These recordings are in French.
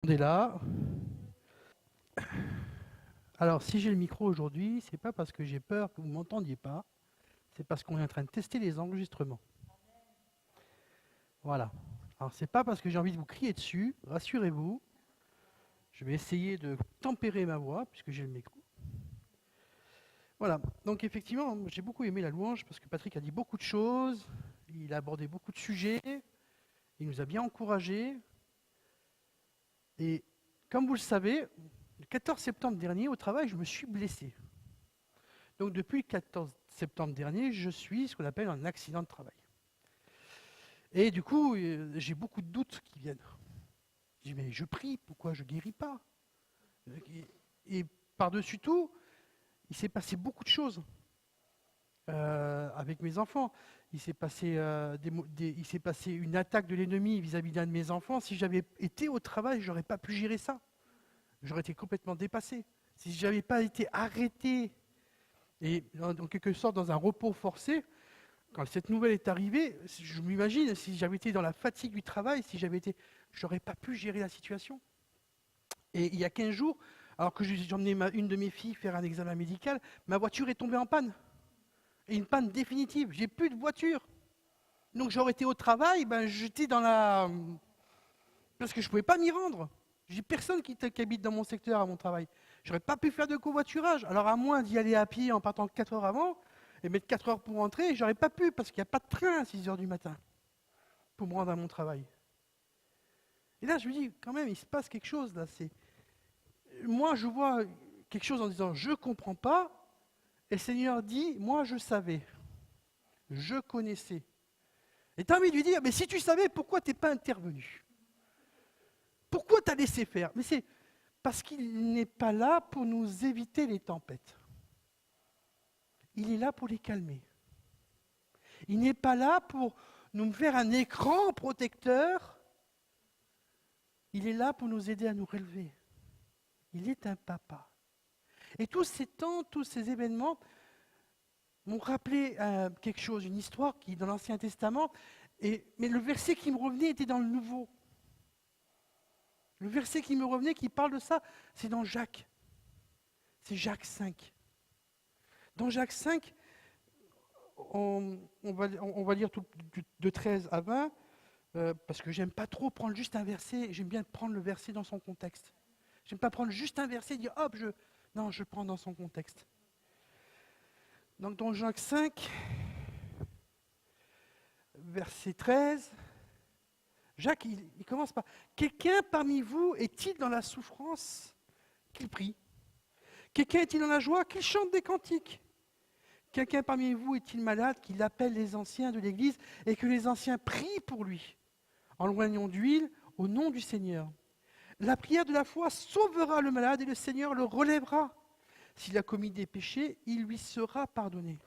On est là. Alors, si j'ai le micro aujourd'hui, c'est pas parce que j'ai peur que vous ne m'entendiez pas, c'est parce qu'on est en train de tester les enregistrements. Voilà. Alors, c'est pas parce que j'ai envie de vous crier dessus, rassurez-vous. Je vais essayer de tempérer ma voix, puisque j'ai le micro. Voilà. Donc, effectivement, j'ai beaucoup aimé la louange, parce que Patrick a dit beaucoup de choses, il a abordé beaucoup de sujets, il nous a bien encouragés. Et comme vous le savez, le 14 septembre dernier, au travail, je me suis blessé. Donc depuis le 14 septembre dernier, je suis ce qu'on appelle un accident de travail. Et du coup, j'ai beaucoup de doutes qui viennent. Je dis, mais je prie, pourquoi je ne guéris pas? Et par-dessus tout, il s'est passé beaucoup de choses avec mes enfants. Il s'est passé une attaque de l'ennemi vis-à-vis d'un de mes enfants. Si j'avais été au travail, je n'aurais pas pu gérer ça. J'aurais été complètement dépassé. Si je n'avais pas été arrêté et en quelque sorte dans un repos forcé, quand cette nouvelle est arrivée, je m'imagine, si j'avais été dans la fatigue du travail, je n'aurais pas pu gérer la situation. Et il y a 15 jours, alors que j'ai emmené une de mes filles faire un examen médical, ma voiture est tombée en panne. Et une panne définitive. J'ai plus de voiture. Donc j'aurais été au travail, j'étais dans la... Parce que je ne pouvais pas m'y rendre. J'ai personne qui habite dans mon secteur à mon travail. J'aurais pas pu faire de covoiturage. Alors à moins d'y aller à pied en partant 4 heures avant, et mettre 4 heures pour rentrer, j'aurais pas pu, parce qu'il n'y a pas de train à 6 heures du matin pour me rendre à mon travail. Et là, je me dis, quand même, il se passe quelque chose là. Moi, je vois quelque chose en disant, je ne comprends pas, et le Seigneur dit, moi, je savais, je connaissais. Et tu as envie de lui dire, mais si tu savais, pourquoi tu n'es pas intervenu? Pourquoi tu as laissé faire? Mais c'est parce qu'il n'est pas là pour nous éviter les tempêtes. Il est là pour les calmer. Il n'est pas là pour nous faire un écran protecteur. Il est là pour nous aider à nous relever. Il est un papa. Et tous ces temps, tous ces événements m'ont rappelé quelque chose, une histoire qui est dans l'Ancien Testament, mais le verset qui me revenait était dans le Nouveau. Le verset qui me revenait, qui parle de ça, c'est dans Jacques. C'est Jacques 5. Dans Jacques 5, on va lire de 13 à 20, parce que j'aime pas trop prendre juste un verset, j'aime bien prendre le verset dans son contexte. J'aime pas prendre juste un verset et dire hop, non, je prends dans son contexte. Donc dans Jacques 5, verset 13, Jacques, il commence par « Quelqu'un parmi vous est-il dans la souffrance qu'il prie? Quelqu'un est-il dans la joie qu'il chante des cantiques? Quelqu'un parmi vous est-il malade qu'il appelle les anciens de l'Église et que les anciens prient pour lui en loignant d'huile au nom du Seigneur? La prière de la foi sauvera le malade et le Seigneur le relèvera. S'il a commis des péchés, il lui sera pardonné.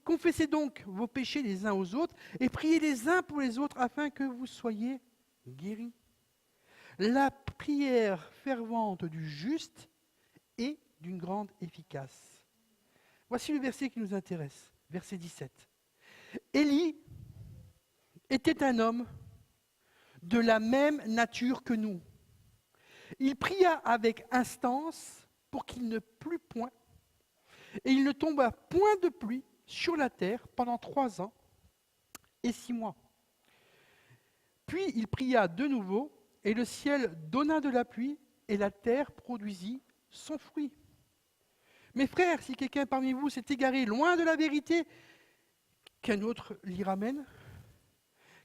Confessez donc vos péchés les uns aux autres et priez les uns pour les autres afin que vous soyez guéris. La prière fervente du juste est d'une grande efficace. Voici le verset qui nous intéresse, verset 17. Élie était un homme de la même nature que nous. Il pria avec instance pour qu'il ne plût point, et il ne tomba point de pluie sur la terre pendant 3 ans et 6 mois. Puis il pria de nouveau, et le ciel donna de la pluie, et la terre produisit son fruit. Mes frères, si quelqu'un parmi vous s'est égaré loin de la vérité, qu'un autre l'y ramène,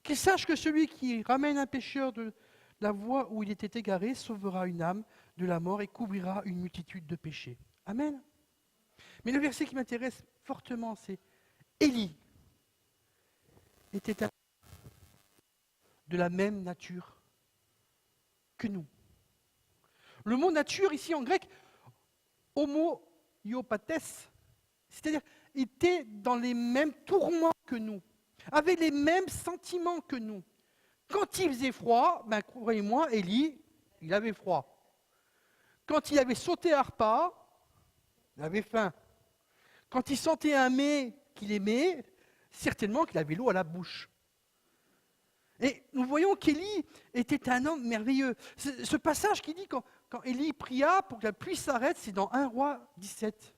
qu'il sache que celui qui ramène un pécheur de la voie où il était égaré sauvera une âme de la mort et couvrira une multitude de péchés. Amen. Mais le verset qui m'intéresse fortement, c'est Élie était de la même nature que nous. Le mot nature ici en grec, homoiopathès, c'est-à-dire était dans les mêmes tourments que nous, avait les mêmes sentiments que nous. Quand il faisait froid, croyez-moi, Élie, il avait froid. Quand il avait sauté à repas, il avait faim. Quand il sentait un mets qu'il aimait, certainement qu'il avait l'eau à la bouche. Et nous voyons qu'Élie était un homme merveilleux. Ce passage qui dit quand Élie pria pour que la pluie s'arrête, c'est dans 1 Roi 17.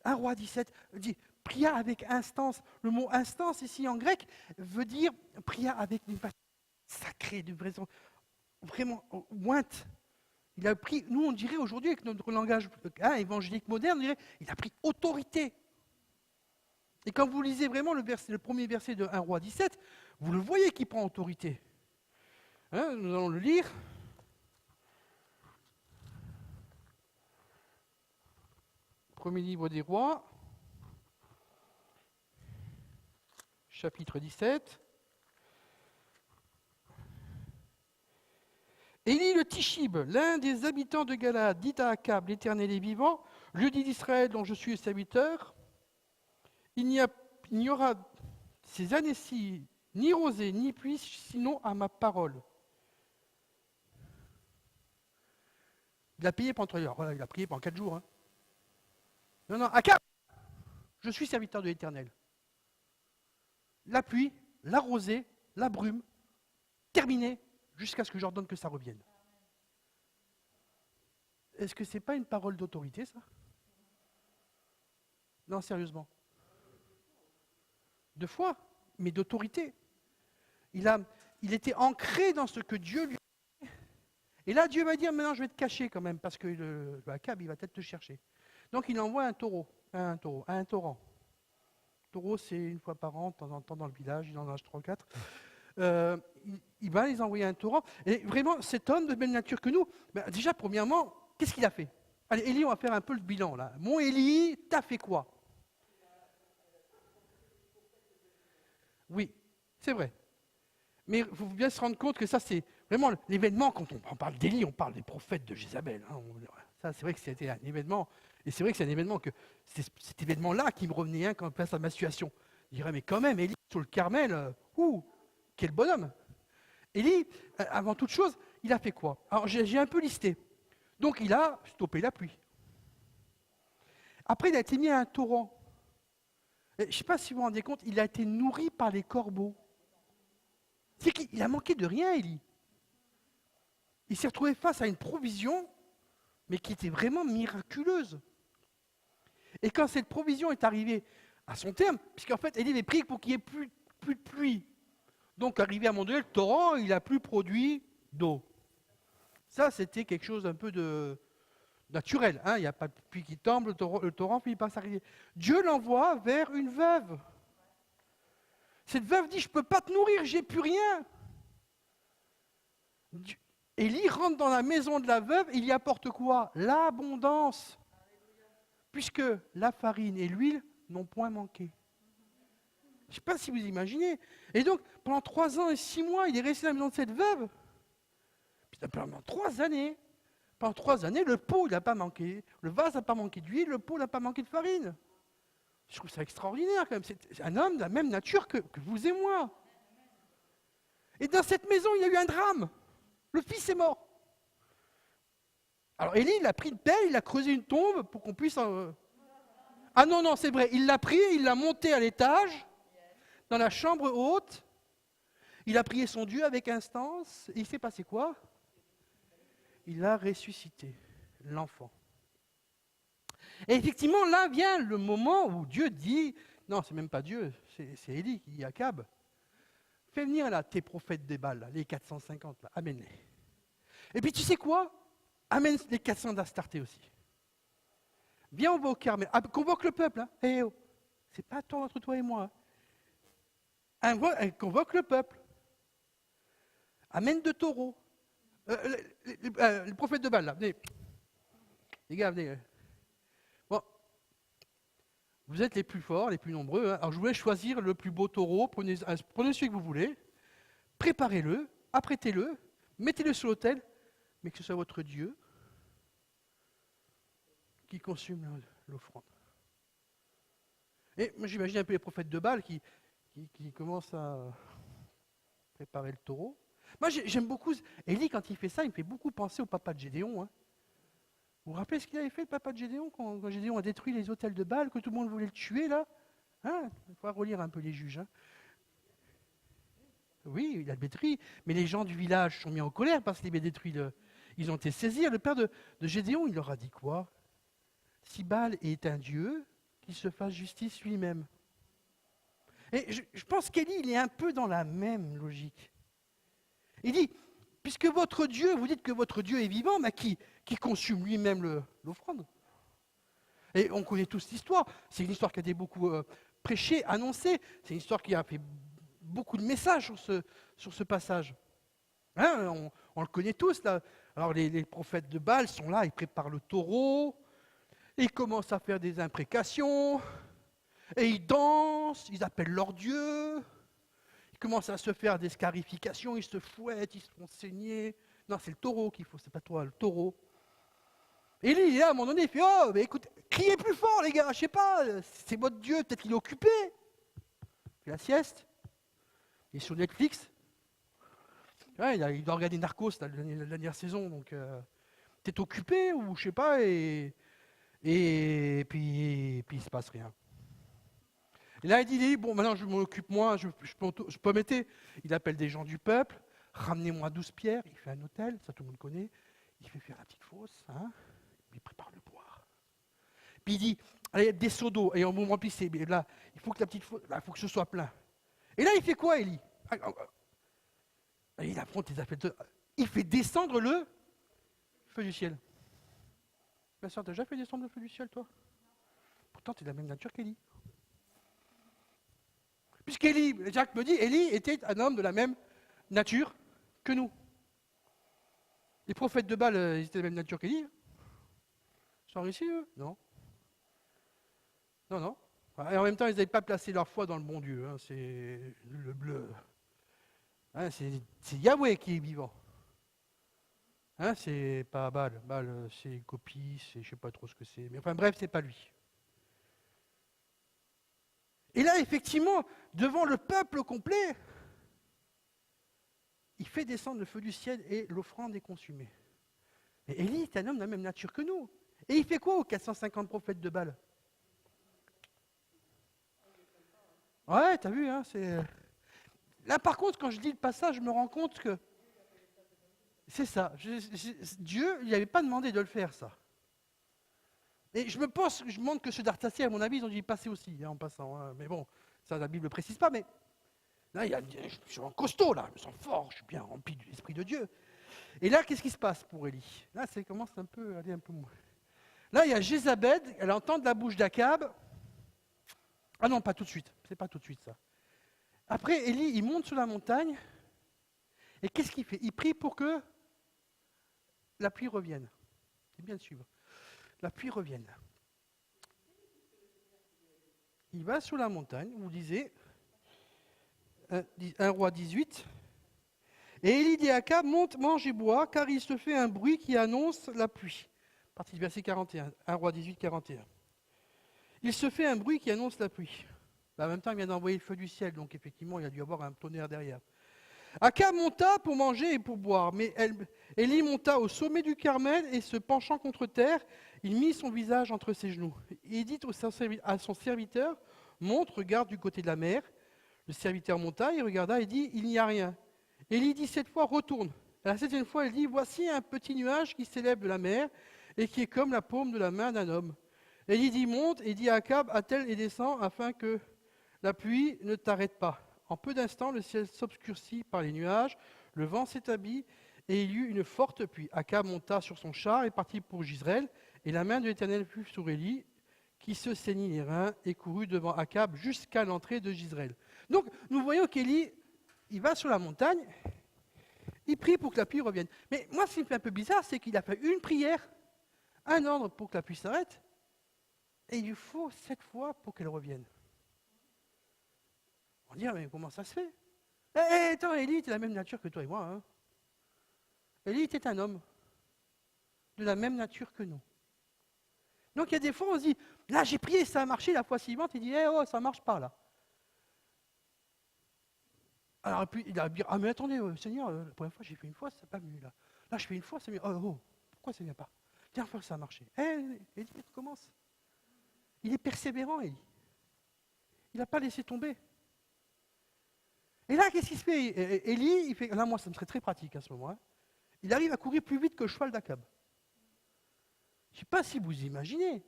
1 Roi 17 dit pria avec instance. Le mot instance ici en grec veut dire pria avec une passion sacrée, d'une raison vraiment ointe. Il a pris, nous on dirait aujourd'hui avec notre langage évangélique moderne, on dirait, il a pris autorité. Et quand vous lisez vraiment le premier verset de 1 Roi 17, vous le voyez qui prend autorité. Hein, nous allons le lire. Premier livre des Rois, chapitre 17. Élie le Tishib, l'un des habitants de Galaad, dit à Akab, l'Éternel est vivant, je dis d'Israël dont je suis le serviteur, il n'y aura ces années-ci ni rosée ni pluie, sinon à ma parole. Il a payé pendant 3 heures. Voilà, il a prié pendant 4 jours. Hein. Non, Akab, je suis serviteur de l'Éternel. La pluie, la rosée, la brume, terminé, jusqu'à ce que j'ordonne que ça revienne. Est-ce que ce n'est pas une parole d'autorité, ça? Non, sérieusement. De foi, mais d'autorité. Il était ancré dans ce que Dieu lui a dit. Et là, Dieu va dire, maintenant je vais te cacher quand même, parce que le Akab, il va peut-être te chercher. Donc il envoie un torrent. Taureau, c'est une fois par an, de temps en temps dans le village, il en a 3 ou 4. Il va les envoyer un torrent. Et vraiment, cet homme de même nature que nous, déjà, premièrement, qu'est-ce qu'il a fait? Allez, Élie, on va faire un peu le bilan là. Mon Élie, t'as fait quoi? Oui, c'est vrai. Mais il faut bien se rendre compte que ça, c'est vraiment l'événement, quand on parle d'Élie, on parle des prophètes de Jézabel. Hein, ça, c'est vrai que c'était un événement. Et c'est vrai que c'est un événement que c'est cet événement-là qui me revenait quand on place à ma situation. Je dirais, mais quand même, Élie sur le Carmel, quel bonhomme. Élie, avant toute chose, il a fait quoi? Alors j'ai un peu listé. Donc il a stoppé la pluie. Après, il a été mis à un torrent. Je ne sais pas si vous vous rendez compte, il a été nourri par les corbeaux. C'est qu'il a manqué de rien, Élie. Il s'est retrouvé face à une provision, mais qui était vraiment miraculeuse. Et quand cette provision est arrivée à son terme, puisqu'en fait, Élie avait prié pour qu'il n'y ait plus de pluie. Donc, arrivé à un moment donné, le torrent, il n'a plus produit d'eau. Ça, c'était quelque chose d'un peu de naturel. Hein. Il n'y a pas de pluie qui tombe, le torrent finit par s'arriver. Dieu l'envoie vers une veuve. Cette veuve dit, je ne peux pas te nourrir, j'ai plus rien. Élie rentre dans la maison de la veuve, il y apporte quoi? L'abondance. Puisque la farine et l'huile n'ont point manqué. Je ne sais pas si vous imaginez. Et donc, pendant 3 ans et 6 mois, il est resté dans la maison de cette veuve. Puis pendant 3 années, le pot, il n'a pas manqué. Le vase n'a pas manqué d'huile, le pot n'a pas manqué de farine. Je trouve ça extraordinaire quand même. C'est un homme de la même nature que vous et moi. Et dans cette maison, il y a eu un drame. Le fils est mort. Alors Élie, il a pris une pelle, il a creusé une tombe pour qu'on puisse... Ah non, c'est vrai. Il l'a pris, il l'a monté à l'étage, dans la chambre haute. Il a prié son Dieu avec instance. Et il s'est passé quoi? Il a ressuscité l'enfant. Et effectivement, là vient le moment où Dieu dit... Non, c'est même pas Dieu, c'est Élie qui dit à Akab. Fais venir là tes prophètes des Baals, les 450, là, amène-les. Et puis tu sais quoi? Amène les 400 d'Astarté aussi. Viens, on va au Carmel. Convoque le peuple. Hein. Hey, oh. C'est pas toi entre toi et moi. Hein. Convoque le peuple. Amène 2 taureaux. Les prophètes de Baal, là, venez. Les gars, venez. Bon. Vous êtes les plus forts, les plus nombreux. Hein. Alors je voulais choisir le plus beau taureau. Prenez celui que vous voulez. Préparez-le. Apprêtez-le. Mettez-le sur l'autel. Mais que ce soit votre Dieu qui consume l'offrande. Et moi j'imagine un peu les prophètes de Baal qui commencent à préparer le taureau. Moi j'aime beaucoup, Élie quand il fait ça, il me fait beaucoup penser au papa de Gédéon. Hein. Vous vous rappelez ce qu'il avait fait le papa de Gédéon quand Gédéon a détruit les autels de Baal, que tout le monde voulait le tuer là? Hein, il faut relire un peu les juges. Hein. Oui, il a détruit, mais les gens du village sont mis en colère parce qu'il avait détruit Ils ont été saisis. Le père de Gédéon, il leur a dit quoi? Si Baal est un dieu, qu'il se fasse justice lui-même. Et je pense qu'Élie, il est un peu dans la même logique. Il dit, puisque votre Dieu, vous dites que votre Dieu est vivant, mais qui consume lui-même l'offrande. Et on connaît tous l'histoire. C'est une histoire qui a été beaucoup prêchée, annoncée. C'est une histoire qui a fait beaucoup de messages sur ce passage. Hein, on le connaît tous, là. Alors les prophètes de Baal sont là, ils préparent le taureau, et ils commencent à faire des imprécations, et ils dansent, ils appellent leur Dieu, ils commencent à se faire des scarifications, ils se fouettent, ils se font saigner. Non, c'est le taureau qu'il faut, c'est pas toi, le taureau. Et lui, il est là, à un moment donné, il fait, oh, mais écoute, criez plus fort, les gars, je sais pas, c'est votre Dieu, peut-être qu'il est occupé. Il fait la sieste, il est sur Netflix. Ouais, il doit regarder Narcos, la dernière saison, donc peut-être occupé, ou je sais pas, et puis il se passe rien. Et là, il dit, bon, maintenant je m'en occupe moi, je peux m'aider. Il appelle des gens du peuple, ramenez-moi 12 pierres, il fait un hôtel, ça tout le monde connaît, il fait faire la petite fosse, hein, il prépare le boire. Puis il dit, allez, des seaux d'eau, et on vous remplissez, mais là, il faut que la petite fosse, là, il faut que ce soit plein. Et là, il fait quoi, Élie? Il affronte les affaires il fait descendre le feu du ciel. Ma soeur, t'as déjà fait descendre le feu du ciel, toi? Pourtant, tu es de la même nature qu'Élie. Puisqu'Élie, Jacques me dit, Élie était un homme de la même nature que nous. Les prophètes de Baal, ils étaient de la même nature qu'Élie. Ils sont ici, eux? Non. Non, non. Et en même temps, ils n'avaient pas placé leur foi dans le bon Dieu. Hein. C'est le bleu. Hein, c'est Yahweh qui est vivant. Hein, c'est pas Baal. Baal, c'est une copie, c'est je ne sais pas trop ce que c'est. Mais enfin bref, c'est pas lui. Et là, effectivement, devant le peuple complet, il fait descendre le feu du ciel et l'offrande est consumée. Et Élie est un homme de la même nature que nous. Et il fait quoi aux 450 prophètes de Baal? Ouais, t'as vu, hein, c'est... Là, par contre, quand je lis le passage, je me rends compte que c'est ça. Dieu, il n'avait pas demandé de le faire, ça. Et je me demande que ceux d'Artaxerxès, à mon avis, ils ont dû y passer aussi, hein, en passant. Hein. Mais bon, ça, la Bible ne précise pas, mais là, je suis en costaud, là, je me sens fort, je suis bien rempli de l'Esprit de Dieu. Et là, qu'est-ce qui se passe pour Élie? Là, ça commence un peu à aller un peu moins. Là, il y a Jézabel, elle entend de la bouche d'Akab. Ah non, pas tout de suite, c'est pas tout de suite ça. Après, Élie, il monte sur la montagne, et qu'est-ce qu'il fait? Il prie pour que la pluie revienne. C'est bien de suivre. La pluie revienne. Il va sur la montagne, vous lisez, 1 roi 18, et Élie dit à Akab, monte, mange et bois, car il se fait un bruit qui annonce la pluie. Partie du verset 41, 1 roi 18, 41. Il se fait un bruit qui annonce la pluie. En même temps, il vient d'envoyer le feu du ciel, donc effectivement, il a dû y avoir un tonnerre derrière. Akab monta pour manger et pour boire, mais Élie monta au sommet du Carmel et se penchant contre terre, il mit son visage entre ses genoux. Il dit à son serviteur, monte, regarde du côté de la mer. Le serviteur monta, il regarda et dit, il n'y a rien. Élie dit 7 fois, retourne. À la 7e fois, il dit, voici un petit nuage qui s'élève de la mer et qui est comme la paume de la main d'un homme. Élie dit, monte et dit à Akab, attelle et descend afin que la pluie ne t'arrête pas. En peu d'instants, le ciel s'obscurcit par les nuages, le vent s'établit et il y eut une forte pluie. Akab monta sur son char et partit pour Jizreel, et la main de l'Éternel fut sur Élie, qui se saignit les reins et courut devant Akab jusqu'à l'entrée de Jizreel. Donc, nous voyons qu'Élie, il va sur la montagne, il prie pour que la pluie revienne. Mais moi, ce qui me fait un peu bizarre, c'est qu'il a fait une prière, un ordre pour que la pluie s'arrête, et il lui faut 7 fois pour qu'elle revienne. On dit, mais comment ça se fait? Attends, Élie était de la même nature que toi et moi. Hein. Élie était un homme de la même nature que nous. Donc il y a des fois, on se dit, là j'ai prié, ça a marché, la fois suivante, il dit, oh, ça ne marche pas là. Alors puis il a dit, ah mais attendez, Seigneur, la première fois j'ai fait une fois, ça n'a pas venu là. Là je fais une fois, ça vient, pourquoi ça ne vient pas? Dernière fois ça a marché. Élie recommence. Il est persévérant, Élie. Il n'a pas laissé tomber. Et là, qu'est-ce qui se fait? Élie, il fait, là, moi, ça me serait très pratique à ce moment-là. Il arrive à courir plus vite que le cheval d'Akab. Je ne sais pas si vous imaginez.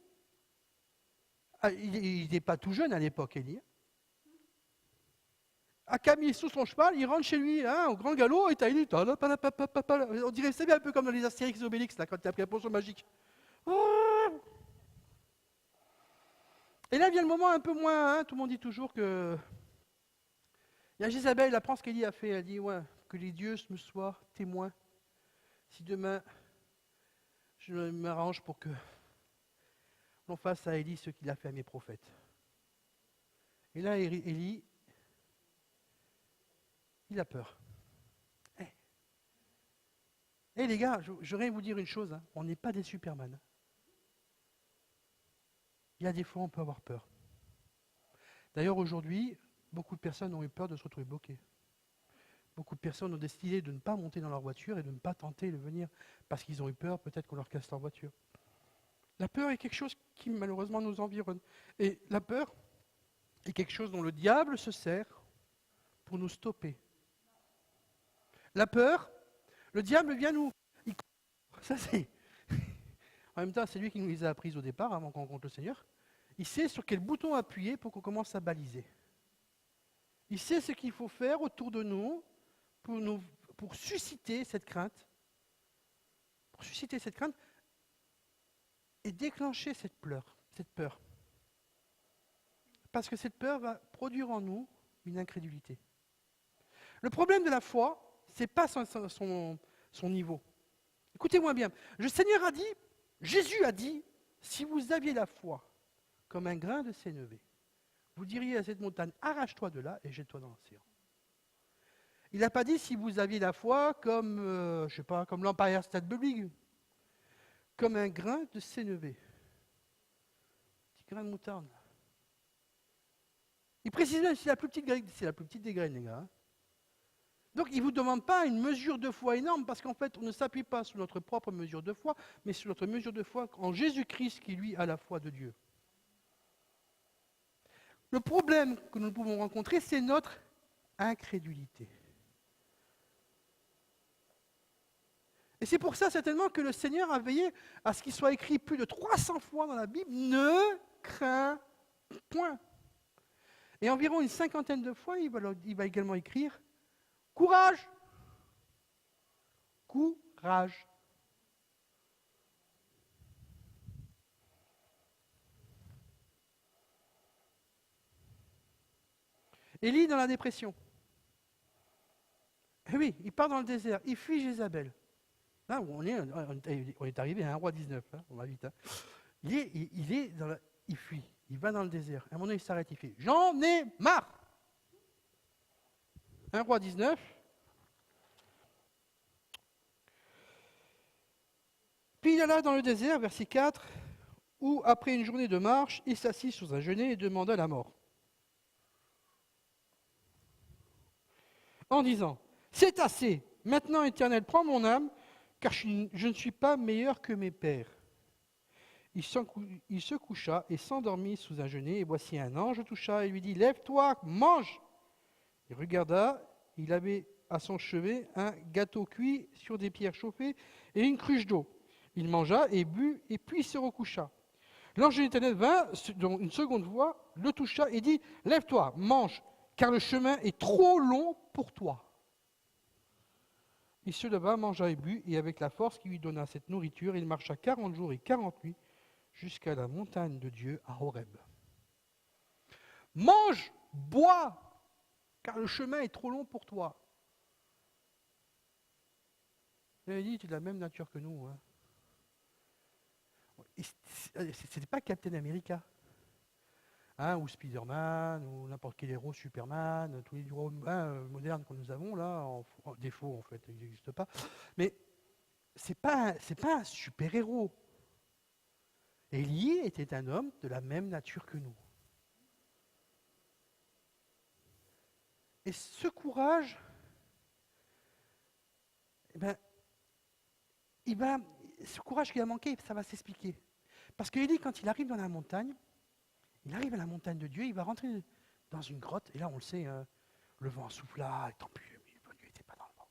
Ah, il n'était pas tout jeune à l'époque, Élie. Akab, il est sous son cheval, il rentre chez lui, hein, au grand galop, et t'as Élie, on dirait, c'est bien un peu comme dans les Astérix et Obélix, là, quand tu as pris la potion magique. Et là vient le moment un peu moins, hein, tout le monde dit toujours que... Il y a Jézabel, elle apprend ce qu'Élie a fait, elle dit, ouais, que les dieux me soient témoins. Si demain, je m'arrange pour que l'on fasse à Élie ce qu'il a fait à mes prophètes. Et là, Élie, il a peur. Eh les gars, j'aurais à vous dire une chose, hein, on n'est pas des Superman. Il y a des fois, on peut avoir peur. D'ailleurs, aujourd'hui, beaucoup de personnes ont eu peur de se retrouver bloquées. Beaucoup de personnes ont décidé de ne pas monter dans leur voiture et de ne pas tenter de venir parce qu'ils ont eu peur, peut-être qu'on leur casse leur voiture. La peur est quelque chose qui malheureusement nous environne. Et la peur est quelque chose dont le diable se sert pour nous stopper. La peur, le diable vient nous... Ça c'est... En même temps, c'est lui qui nous les a apprises au départ, avant qu'on rencontre le Seigneur. Il sait sur quel bouton appuyer pour qu'on commence à baliser. Il sait ce qu'il faut faire autour de nous pour susciter cette crainte. Pour susciter cette crainte et déclencher cette peur. Parce que cette peur va produire en nous une incrédulité. Le problème de la foi, ce n'est pas son niveau. Écoutez-moi bien. Le Seigneur a dit, Jésus a dit, si vous aviez la foi comme un grain de sénévé, vous diriez à cette montagne, arrache-toi de là et jette-toi dans l'océan. Il n'a pas dit si vous aviez la foi comme, je ne sais pas, comme l'Empire State Building, comme un grain de sénévé. Petit grain de moutarde. Il précise même c'est la plus petite des graines, les gars. Hein. Donc il ne vous demande pas une mesure de foi énorme, parce qu'en fait, on ne s'appuie pas sur notre propre mesure de foi, mais sur notre mesure de foi en Jésus-Christ qui, lui, a la foi de Dieu. Le problème que nous pouvons rencontrer, c'est notre incrédulité. Et c'est pour ça, certainement, que le Seigneur a veillé à ce qu'il soit écrit plus de 300 fois dans la Bible, ne crains point. Et environ une cinquantaine de fois, il va également écrire courage. Courage. Élie dans la dépression. Eh oui, il part dans le désert, il fuit Jézabel. Là, on est arrivé à 1 roi 19, hein, on va vite. Hein. Il fuit, il va dans le désert. À un moment donné, il s'arrête, il fait « J'en ai marre !» 1 roi 19. Puis il alla dans le désert, verset 4, où, après une journée de marche, il s'assit sur un genêt et demanda la mort. En disant, c'est assez, maintenant Éternel, prends mon âme, car je ne suis pas meilleur que mes pères. Il se coucha et s'endormit sous un genêt, et voici un ange le toucha et lui dit, lève-toi, mange. Il regarda, il avait à son chevet un gâteau cuit sur des pierres chauffées et une cruche d'eau. Il mangea et but, et puis se recoucha. L'ange de l'Éternel vint, une seconde fois, le toucha et dit, lève-toi, mange, car le chemin est trop long pour toi. Il se leva, mangea et but, et avec la force qui lui donna cette nourriture, il marcha 40 jours et 40 nuits jusqu'à la montagne de Dieu à Horeb. Mange, bois, car le chemin est trop long pour toi. Il a dit, tu es de la même nature que nous. Hein. Ce n'était pas Captain America. Hein, ou Spider-Man, ou n'importe quel héros, Superman, tous les héros modernes que nous avons, là, en défaut, en fait, ils n'existent pas. Mais c'est pas un super-héros. Élie était un homme de la même nature que nous. Et ce courage, eh ben, ce courage qu'il a manqué, ça va s'expliquer. Parce qu'Élie, quand il arrive dans la montagne, il arrive à la montagne de Dieu, il va rentrer dans une grotte, et là on le sait, Le vent souffla, et tant pis, mais Dieu n'était pas dans le vent.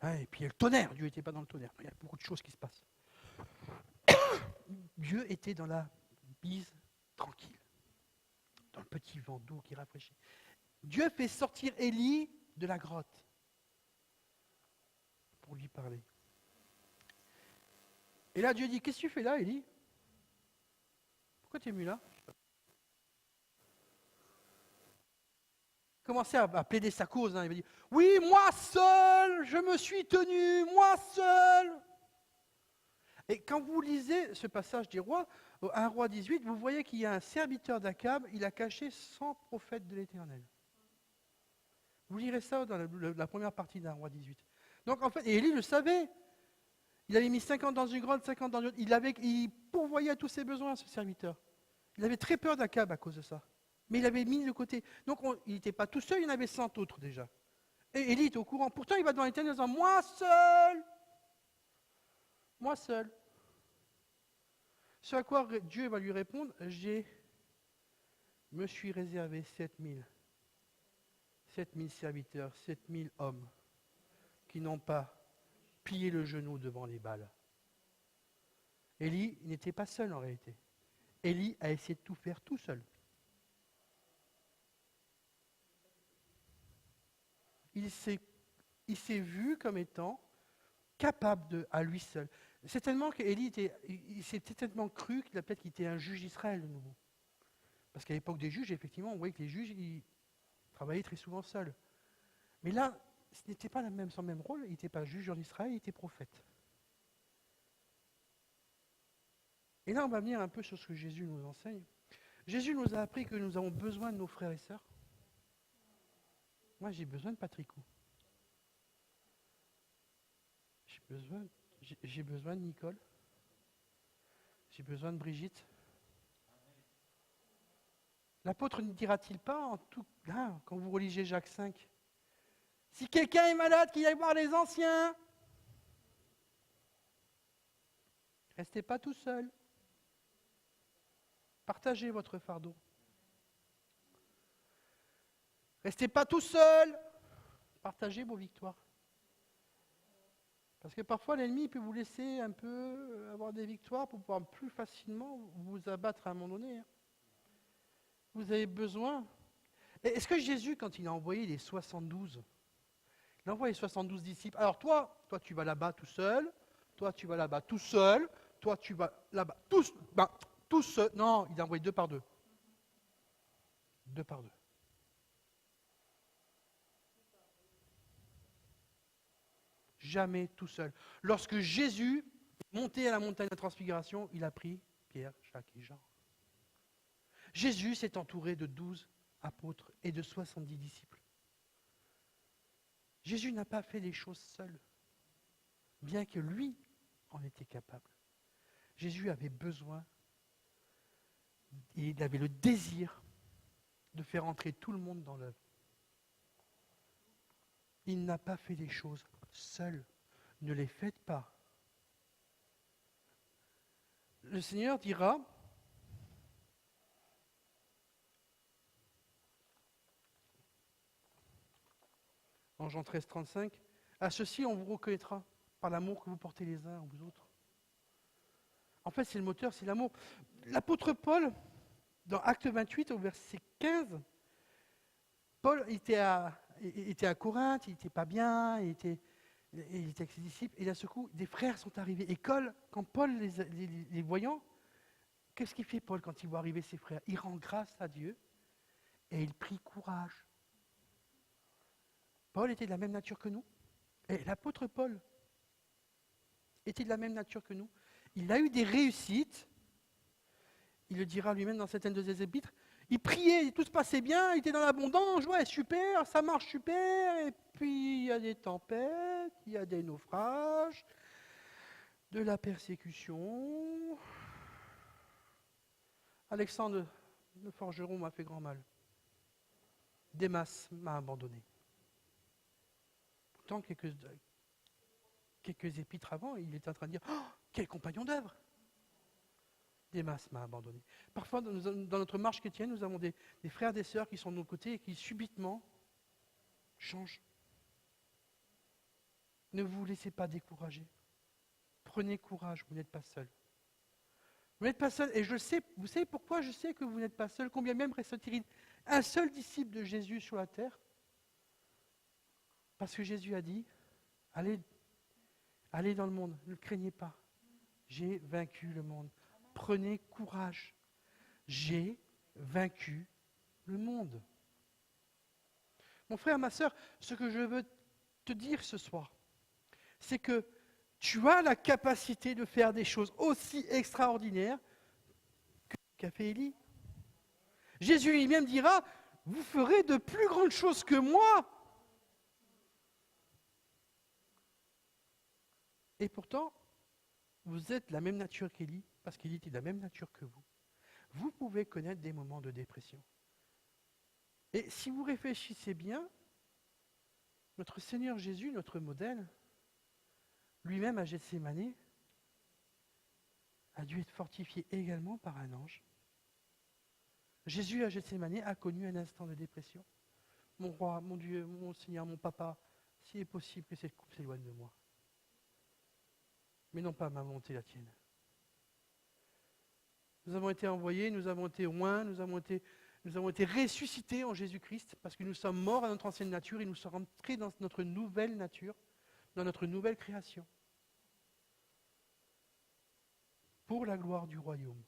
Hein, et puis il y a le tonnerre, Dieu n'était pas dans le tonnerre. Il y a beaucoup de choses qui se passent. Dieu était dans la bise tranquille, dans le petit vent doux qui rafraîchit. Dieu fait sortir Élie de la grotte pour lui parler. Et là, Dieu dit, qu'est-ce que tu fais là, Élie? Pourquoi tu es venu là? Il commençait à plaider sa cause. Hein. Il va dire, oui, moi seul, je me suis tenu, moi seul. Et quand vous lisez ce passage des rois, 1 roi 18, vous voyez qu'il y a un serviteur d'Akab, il a caché 100 prophètes de l'Éternel. Vous lirez ça dans la première partie d'un roi 18. Donc en fait, et Élie le savait. Il avait mis 50 dans une grotte, 50 dans une autre. Il pourvoyait à tous ses besoins, ce serviteur. Il avait très peur d'Akab à cause de ça. Mais il avait mis de côté. Donc il n'était pas tout seul, il y en avait 100 autres déjà. Et Élie était au courant. Pourtant, il va devant l'Éternel en disant, moi seul, moi seul. Ce à quoi Dieu va lui répondre, me suis réservé 7000 serviteurs, 7000 hommes qui n'ont pas plié le genou devant les Baals. Élie n'était pas seul en réalité. Élie a essayé de tout faire tout seul. Il s'est vu comme étant capable à lui seul. C'est tellement qu'Élie il s'est tellement cru qu'il a peut-être qu'il était un juge d'Israël de nouveau. Parce qu'à l'époque des juges, effectivement, on voyait que les juges, ils travaillaient très souvent seuls. Mais là, ce n'était pas son même rôle, il n'était pas juge en Israël, il était prophète. Et là, on va venir un peu sur ce que Jésus nous enseigne. Jésus nous a appris que nous avons besoin de nos frères et sœurs. Moi, j'ai besoin de Patricou. J'ai besoin de Nicole. J'ai besoin de Brigitte. L'apôtre ne dira-t-il pas, en tout là, quand vous relisez Jacques 5, si quelqu'un est malade, qu'il aille voir les anciens. Restez pas tout seul. Partagez votre fardeau. Restez pas tout seul. Partagez vos victoires. Parce que parfois l'ennemi peut vous laisser un peu avoir des victoires pour pouvoir plus facilement vous abattre à un moment donné. Vous avez besoin. Est-ce que Jésus, quand il a envoyé les 72, il a envoyé les 72 disciples. Alors toi tu vas là-bas tout seul, toi tu vas là-bas tout seul, toi tu vas là-bas tous seul. Non, il a envoyé 2 par 2. 2 par 2. Jamais tout seul. Lorsque Jésus est monté à la montagne de la transfiguration, il a pris Pierre, Jacques et Jean. Jésus s'est entouré de 12 apôtres et de 70 disciples. Jésus n'a pas fait les choses seul, bien que lui en était capable. Jésus avait besoin, et il avait le désir de faire entrer tout le monde dans l'œuvre. Il n'a pas fait les choses seul. Ne les faites pas. Le Seigneur dira, en Jean 13, 35, à ceci on vous reconnaîtra par l'amour que vous portez les uns aux autres. En fait, c'est le moteur, c'est l'amour. L'apôtre Paul, dans Acte 28, au verset 15, Paul était à Corinthe, il n'était pas bien, il était avec ses disciples, et d'un seul coup, des frères sont arrivés. Et quand Paul les voyant, qu'est-ce qu'il fait Paul quand il voit arriver ses frères? Il rend grâce à Dieu et il prie courage. Paul était de la même nature que nous. Et l'apôtre Paul était de la même nature que nous. Il a eu des réussites. Il le dira lui-même dans certaines de ses épîtres. Il priait, tout se passait bien, il était dans l'abondance, ouais, super, ça marche super, et puis il y a des tempêtes, il y a des naufrages, de la persécution. Alexandre le forgeron m'a fait grand mal. Démas m'a abandonné. Pourtant, quelques épîtres avant, il était en train de dire, oh, quel compagnon d'œuvre! Démas m'a abandonné. Parfois, dans notre marche chrétienne, nous avons des frères et des sœurs qui sont de nos côtés et qui subitement change. Ne vous laissez pas décourager. Prenez courage, vous n'êtes pas seul. Vous n'êtes pas seul, et je sais, vous savez pourquoi je sais que vous n'êtes pas seul, combien même reste-t-il un seul disciple de Jésus sur la terre? Parce que Jésus a dit, allez dans le monde, ne craignez pas, j'ai vaincu le monde. Prenez courage, j'ai vaincu le monde. Mon frère, ma sœur, ce que je veux te dire ce soir, c'est que tu as la capacité de faire des choses aussi extraordinaires qu'a fait Élie. Jésus lui-même dira, vous ferez de plus grandes choses que moi. Et pourtant, vous êtes la même nature qu'Élie, parce qu'Élie était de la même nature que vous. Vous pouvez connaître des moments de dépression. Et si vous réfléchissez bien, notre Seigneur Jésus, notre modèle, lui-même à Gethsémani, a dû être fortifié également par un ange. Jésus à Gethsémani a connu un instant de dépression. Mon roi, mon Dieu, mon Seigneur, mon papa, s'il est possible que cette coupe s'éloigne de moi. Mais non pas ma volonté, la tienne. Nous avons été envoyés, nous avons été oints, nous avons été ressuscités en Jésus-Christ, parce que nous sommes morts à notre ancienne nature et nous sommes entrés dans notre nouvelle nature, dans notre nouvelle création. Pour la gloire du royaume.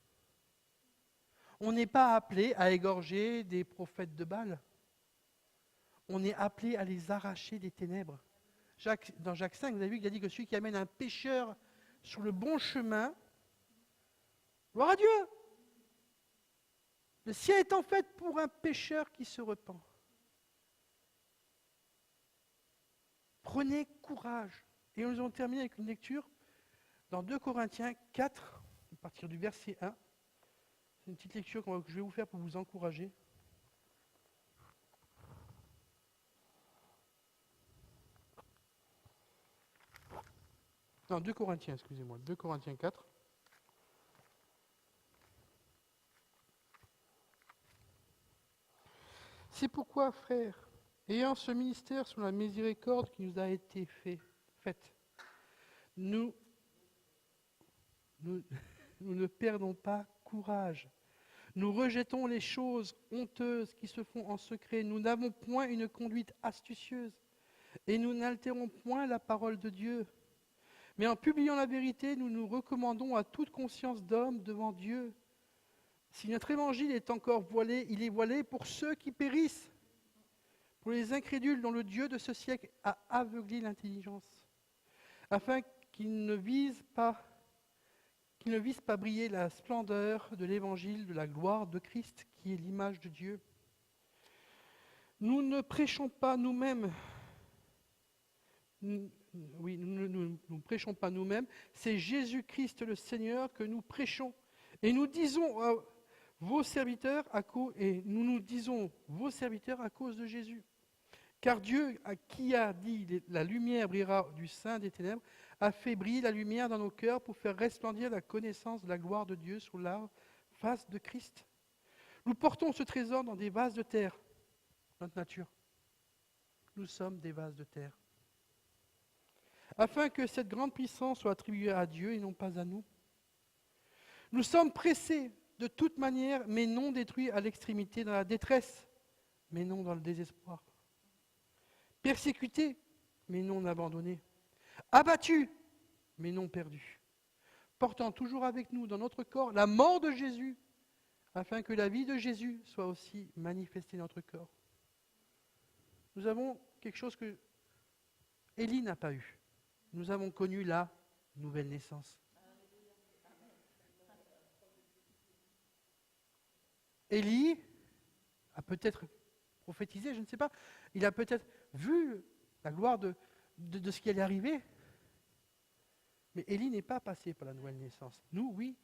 On n'est pas appelé à égorger des prophètes de Baal. On est appelé à les arracher des ténèbres. Dans Jacques 5, vous avez vu qu'il a dit que celui qui amène un pécheur sur le bon chemin, gloire à Dieu. Le ciel est en fait pour un pécheur qui se repent. Prenez courage. Et nous allons terminer avec une lecture dans 2 Corinthiens 4, à partir du verset 1. C'est une petite lecture que je vais vous faire pour vous encourager. Non, 2 Corinthiens, excusez-moi. 2 Corinthiens 4. C'est pourquoi, frères, ayant ce ministère sous la miséricorde qui nous a été faite, nous ne perdons pas courage. Nous rejetons les choses honteuses qui se font en secret. Nous n'avons point une conduite astucieuse et nous n'altérons point la parole de Dieu. Mais en publiant la vérité, nous nous recommandons à toute conscience d'homme devant Dieu. Si notre évangile est encore voilé, il est voilé pour ceux qui périssent, pour les incrédules dont le Dieu de ce siècle a aveuglé l'intelligence, afin qu'ils ne visent pas briller la splendeur de l'évangile de la gloire de Christ, qui est l'image de Dieu. Nous ne prêchons pas nous-mêmes. Oui, nous prêchons pas nous-mêmes. C'est Jésus-Christ le Seigneur que nous prêchons. Et nous disons vos serviteurs nous nous disons vos serviteurs à cause de Jésus. Car Dieu, qui a dit la lumière brillera du sein des ténèbres, a fait briller la lumière dans nos cœurs pour faire resplendir la connaissance de la gloire de Dieu sur la face de Christ. Nous portons ce trésor dans des vases de terre, notre nature. Nous sommes des vases de terre. Afin que cette grande puissance soit attribuée à Dieu et non pas à nous. Nous sommes pressés de toute manière, mais non détruits à l'extrémité, dans la détresse, mais non dans le désespoir. Persécutés, mais non abandonnés. Abattus, mais non perdus. Portant toujours avec nous dans notre corps la mort de Jésus, afin que la vie de Jésus soit aussi manifestée dans notre corps. Nous avons quelque chose que Élie n'a pas eu. Nous avons connu la nouvelle naissance. Élie a peut-être prophétisé, je ne sais pas, il a peut-être vu la gloire de ce qui allait arriver. Mais Élie n'est pas passé par la nouvelle naissance. Nous, oui.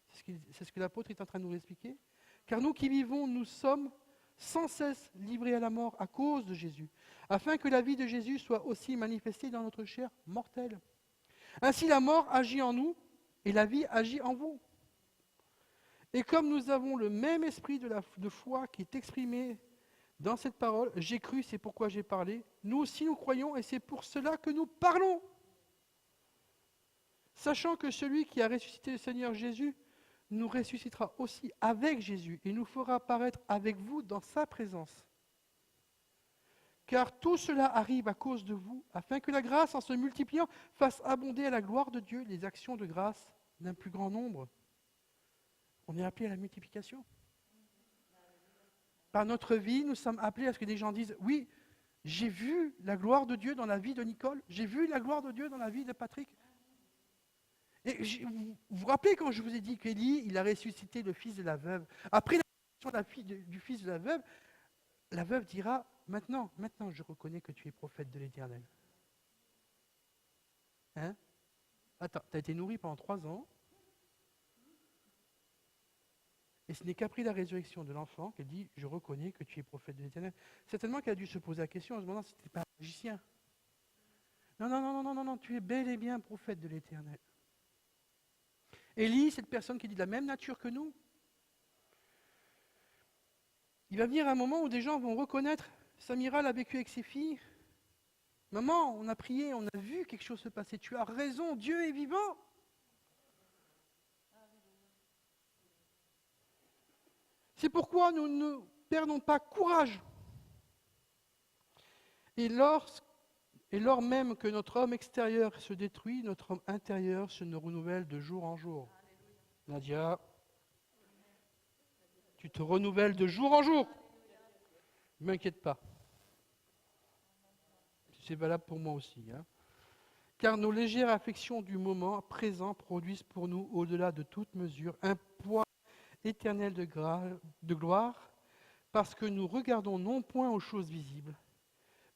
C'est ce que l'apôtre est en train de nous expliquer. Car nous qui vivons, nous sommes sans cesse livrés à la mort à cause de Jésus, afin que la vie de Jésus soit aussi manifestée dans notre chair mortelle. Ainsi la mort agit en nous et la vie agit en vous. Et comme nous avons le même esprit de foi qui est exprimé Dans cette parole, j'ai cru, c'est pourquoi j'ai parlé. Nous aussi nous croyons et c'est pour cela que nous parlons. Sachant que celui qui a ressuscité le Seigneur Jésus nous ressuscitera aussi avec Jésus et nous fera apparaître avec vous dans sa présence. Car tout cela arrive à cause de vous, afin que la grâce, en se multipliant, fasse abonder à la gloire de Dieu les actions de grâce d'un plus grand nombre. On est appelé à la multiplication. Par notre vie, nous sommes appelés à ce que des gens disent « Oui, j'ai vu la gloire de Dieu dans la vie de Nicole, j'ai vu la gloire de Dieu dans la vie de Patrick. » Et vous vous rappelez quand je vous ai dit qu'Élie, il a ressuscité le fils de la veuve. Après la résurrection du fils de la veuve dira « Maintenant, je reconnais que tu es prophète de l'Éternel. » Hein? Attends, tu as été nourri pendant 3 ans. Et ce n'est qu'après la résurrection de l'enfant qu'elle dit « Je reconnais que tu es prophète de l'Éternel. » Certainement qu'elle a dû se poser la question en se demandant si tu n'étais pas un magicien. Non, tu es bel et bien prophète de l'Éternel. Élie, cette personne qui dit de la même nature que nous, il va venir un moment où des gens vont reconnaître, Samira l'a vécu avec ses filles. Maman, on a prié, on a vu quelque chose se passer. Tu as raison, Dieu est vivant. C'est pourquoi nous ne perdons pas courage. Et lors même que notre homme extérieur se détruit, notre homme intérieur se renouvelle de jour en jour. Nadia, tu te renouvelles de jour en jour. Ne m'inquiète pas. C'est valable pour moi aussi. Car nos légères affections du moment présent produisent pour nous, au-delà de toute mesure, un poids éternel de gloire, parce que nous regardons non point aux choses visibles,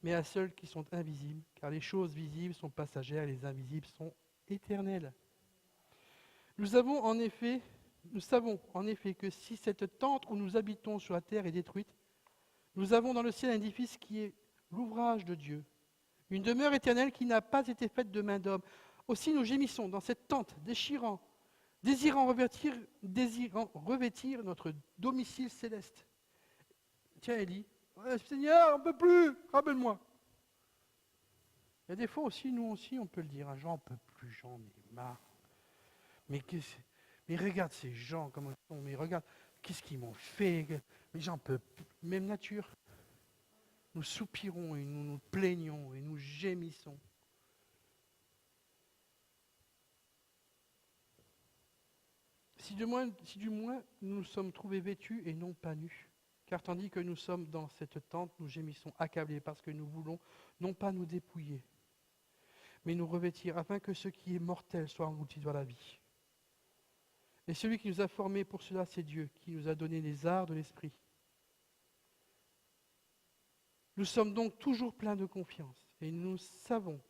mais à celles qui sont invisibles, car les choses visibles sont passagères et les invisibles sont éternelles. Nous savons en effet que si cette tente où nous habitons sur la terre est détruite, nous avons dans le ciel un édifice qui est l'ouvrage de Dieu, une demeure éternelle qui n'a pas été faite de main d'homme. Aussi nous gémissons dans cette tente, désirant revêtir notre domicile céleste. Tiens, Élie, Seigneur, on ne peut plus, rappelle-moi. Il y a des fois aussi, nous aussi, on peut le dire, j'en peux plus, j'en ai marre. Mais regarde ces gens, comment ils sont, mais regarde, qu'est-ce qu'ils m'ont fait, mais j'en peux plus. Même nature. Nous soupirons et nous nous plaignons et nous gémissons. Si du moins nous nous sommes trouvés vêtus et non pas nus. Car tandis que nous sommes dans cette tente, nous gémissons accablés parce que nous voulons non pas nous dépouiller, mais nous revêtir afin que ce qui est mortel soit englouti dans la vie. Et celui qui nous a formés pour cela, c'est Dieu, qui nous a donné les arts de l'esprit. Nous sommes donc toujours pleins de confiance et nous savons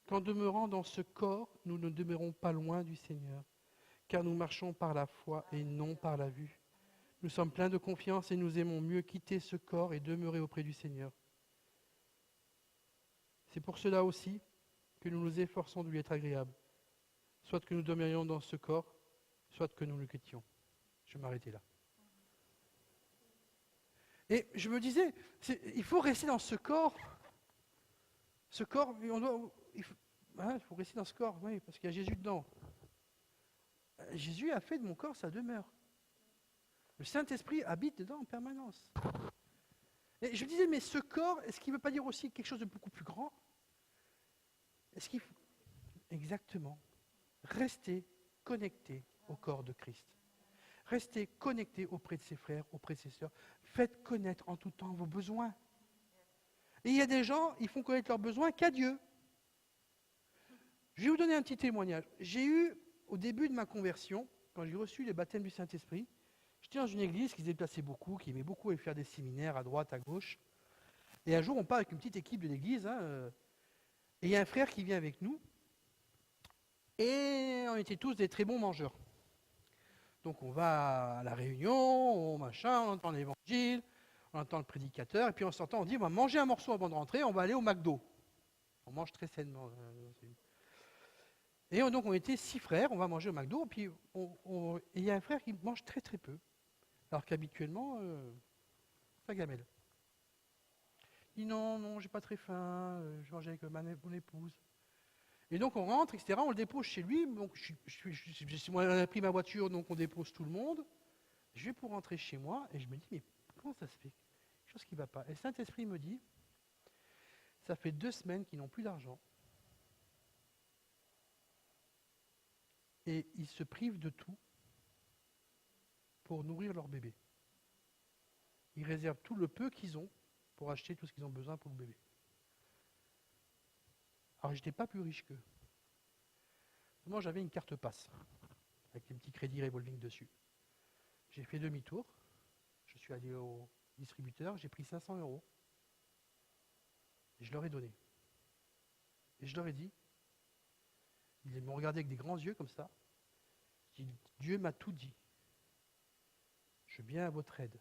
qu'en demeurant dans ce corps, nous ne demeurons pas loin du Seigneur, car nous marchons par la foi et non par la vue. Nous sommes pleins de confiance et nous aimons mieux quitter ce corps et demeurer auprès du Seigneur. C'est pour cela aussi que nous nous efforçons de lui être agréables, soit que nous demeurions dans ce corps, soit que nous le quittions. Je vais m'arrêter là. Et je me disais, il faut rester dans ce corps. Ce corps, il faut rester dans ce corps, oui, parce qu'il y a Jésus dedans. Jésus a fait de mon corps sa demeure. Le Saint-Esprit habite dedans en permanence. Et je me disais, mais ce corps, est-ce qu'il ne veut pas dire aussi quelque chose de beaucoup plus grand? Est-ce qu'il faut exactement rester connecté au corps de Christ? Restez connectés auprès de ses frères, auprès de ses sœurs. Faites connaître en tout temps vos besoins. Et il y a des gens, ils font connaître leurs besoins qu'à Dieu. Je vais vous donner un petit témoignage. J'ai eu, au début de ma conversion, quand j'ai reçu le baptême du Saint-Esprit, j'étais dans une église qui se déplaçait beaucoup, qui aimait beaucoup aller faire des séminaires à droite, à gauche. Et un jour, on part avec une petite équipe de l'église, et il y a un frère qui vient avec nous, et on était tous des très bons mangeurs. Donc on va à la réunion, on entend l'évangile, on entend le prédicateur, et puis en sortant, on dit, on va manger un morceau avant de rentrer, on va aller au McDo. On mange très sainement. Et donc on était 6 frères, on va manger au McDo, puis et il y a un frère qui mange très très peu, alors qu'habituellement, ça gamelle. Il dit non, non, j'ai pas très faim, je mange avec mon épouse. Et donc on rentre, etc., on le dépose chez lui, donc moi, on a pris ma voiture, donc on dépose tout le monde. Je vais pour rentrer chez moi, et je me dis, mais comment ça se fait? Quelque chose qui ne va pas. Et le Saint-Esprit me dit, ça fait 2 semaines qu'ils n'ont plus d'argent, et ils se privent de tout pour nourrir leur bébé. Ils réservent tout le peu qu'ils ont pour acheter tout ce qu'ils ont besoin pour le bébé. Alors, je n'étais pas plus riche qu'eux. Moi, j'avais une carte passe, avec un petit crédit revolving dessus. J'ai fait demi-tour, je suis allé au distributeur, j'ai pris 500 €, et je leur ai donné. Et je leur ai dit, ils m'ont regardé avec des grands yeux comme ça, je dis, Dieu m'a tout dit. Je viens à votre aide.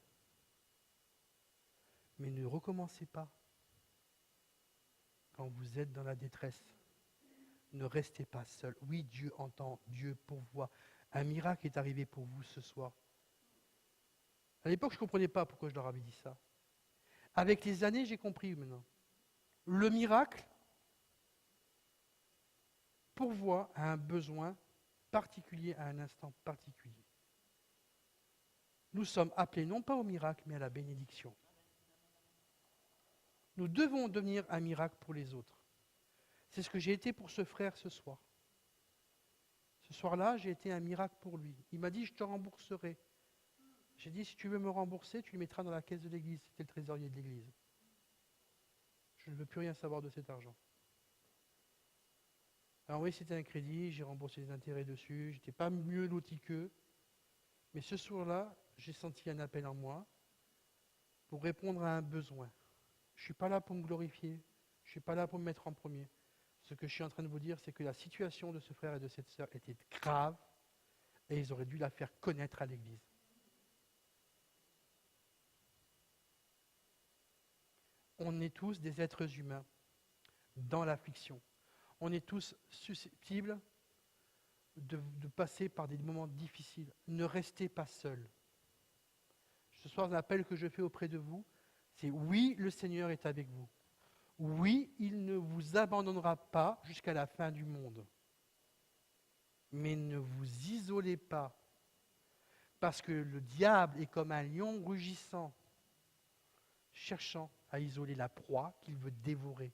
Mais ne recommencez pas quand vous êtes dans la détresse. Ne restez pas seul. Oui, Dieu entend, Dieu pourvoit. Un miracle est arrivé pour vous ce soir. À l'époque, je ne comprenais pas pourquoi je leur avais dit ça. Avec les années, j'ai compris maintenant. Le miracle pourvoit à un besoin particulier, à un instant particulier. Nous sommes appelés non pas au miracle, mais à la bénédiction. Nous devons devenir un miracle pour les autres. C'est ce que j'ai été pour ce frère ce soir. Ce soir-là, j'ai été un miracle pour lui. Il m'a dit, je te rembourserai. J'ai dit, si tu veux me rembourser, tu le mettras dans la caisse de l'église. C'était le trésorier de l'église. Je ne veux plus rien savoir de cet argent. Alors oui, c'était un crédit, j'ai remboursé les intérêts dessus, je n'étais pas mieux loti qu'eux. Mais ce soir-là, j'ai senti un appel en moi pour répondre à un besoin. Je ne suis pas là pour me glorifier, je ne suis pas là pour me mettre en premier. Ce que je suis en train de vous dire, c'est que la situation de ce frère et de cette sœur était grave et ils auraient dû la faire connaître à l'église. On est tous des êtres humains dans l'affliction. On est tous susceptibles de passer par des moments difficiles. Ne restez pas seuls. Ce soir, l'appel que je fais auprès de vous, c'est oui, le Seigneur est avec vous. Oui, il ne vous abandonnera pas jusqu'à la fin du monde. Mais ne vous isolez pas, parce que le diable est comme un lion rugissant, cherchant à isoler la proie qu'il veut dévorer.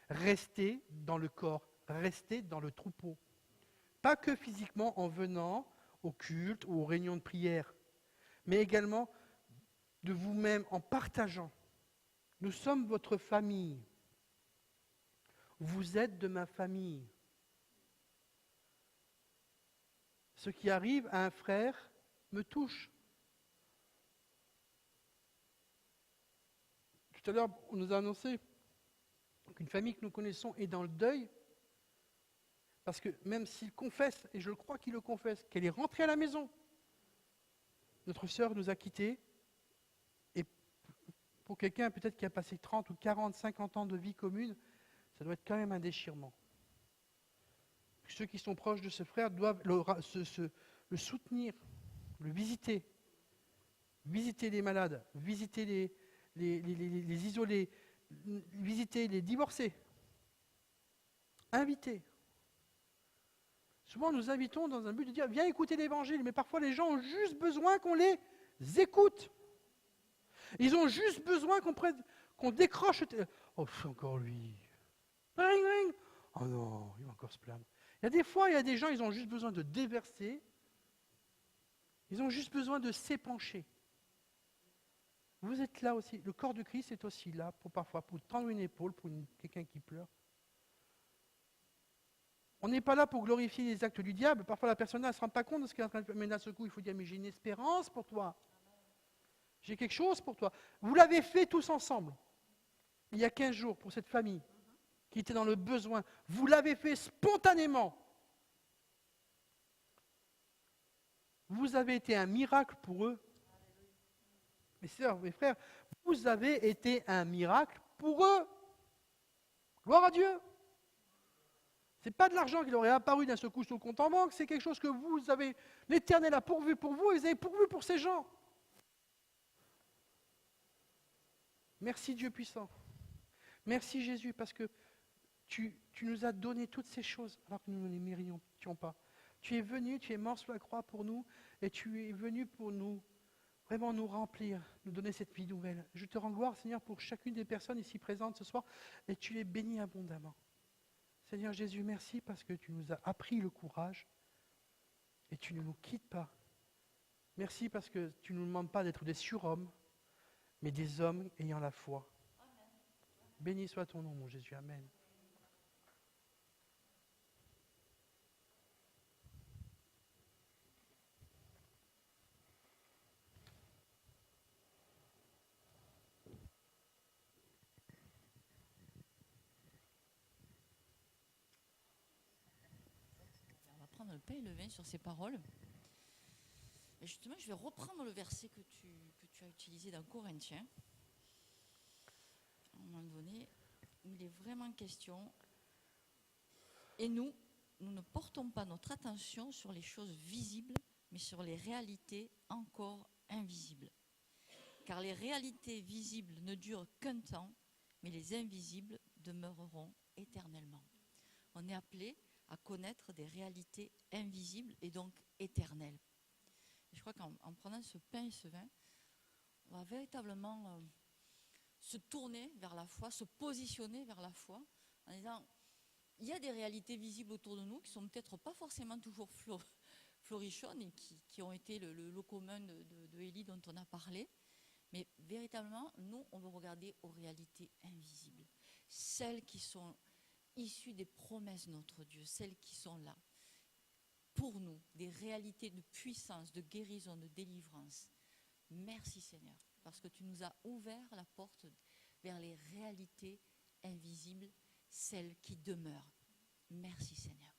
Restez dans le corps, restez dans le troupeau. Pas que physiquement en venant au culte ou aux réunions de prière, mais également de vous-même en partageant. Nous sommes votre famille. Vous êtes de ma famille. Ce qui arrive à un frère me touche. Tout à l'heure, on nous a annoncé qu'une famille que nous connaissons est dans le deuil, parce que même s'il confesse, et je crois qu'il le confesse, qu'elle est rentrée à la maison, notre sœur nous a quittés, et pour quelqu'un peut-être qui a passé 30 ou 40, 50 ans de vie commune, ça doit être quand même un déchirement. Ceux qui sont proches de ce frère doivent le soutenir, le visiter les malades, visiter les isolés, visiter les divorcés, inviter. Souvent, nous invitons dans un but de dire, viens écouter l'évangile, mais parfois les gens ont juste besoin qu'on les écoute. Ils ont juste besoin qu'on décroche. Oh, c'est encore lui. Oh non, il va encore se plaindre. Il y a des fois, il y a des gens, ils ont juste besoin de déverser. Ils ont juste besoin de s'épancher. Vous êtes là aussi. Le corps de Christ est aussi là pour parfois pour tendre une épaule pour quelqu'un qui pleure. On n'est pas là pour glorifier les actes du diable. Parfois la personne ne se rend pas compte de ce qu'elle est en train de faire. Mais d'un seul coup, il faut dire, mais j'ai une espérance pour toi. J'ai quelque chose pour toi. Vous l'avez fait tous ensemble. Il y a 15 jours pour cette famille qui était dans le besoin. Vous l'avez fait spontanément. Vous avez été un miracle pour eux. Mes sœurs, mes frères, vous avez été un miracle pour eux. Gloire à Dieu. Ce n'est pas de l'argent qui leur est apparu d'un seul coup sur le compte en banque, c'est quelque chose que vous avez, l'Éternel a pourvu pour vous et vous avez pourvu pour ces gens. Merci Dieu puissant. Merci Jésus, parce que tu nous as donné toutes ces choses alors que nous ne les méritions pas. Tu es venu, tu es mort sur la croix pour nous, et tu es venu pour nous, vraiment nous remplir, nous donner cette vie nouvelle. Je te rends gloire, Seigneur, pour chacune des personnes ici présentes ce soir, et tu les bénis abondamment. Seigneur Jésus, merci parce que tu nous as appris le courage, et tu ne nous quittes pas. Merci parce que tu ne nous demandes pas d'être des surhommes, mais des hommes ayant la foi. Béni soit ton nom, mon Jésus. Amen. On va prendre le pain et le vin sur ces paroles. Et justement, je vais reprendre le verset que tu as utilisé dans Corinthiens. À un moment donné, il est vraiment question. Et nous ne portons pas notre attention sur les choses visibles, mais sur les réalités encore invisibles. Car les réalités visibles ne durent qu'un temps, mais les invisibles demeureront éternellement. On est appelé à connaître des réalités invisibles et donc éternelles. Et je crois qu'en prenant ce pain et ce vin, on va véritablement se tourner vers la foi, se positionner vers la foi, en disant, il y a des réalités visibles autour de nous qui sont peut-être pas forcément toujours florichonnes et qui ont été le lot commun de Élie dont on a parlé, mais véritablement, nous, on veut regarder aux réalités invisibles, celles qui sont issues des promesses de notre Dieu, celles qui sont là, pour nous, des réalités de puissance, de guérison, de délivrance. Merci Seigneur, parce que tu nous as ouvert la porte vers les réalités invisibles, celles qui demeurent. Merci Seigneur.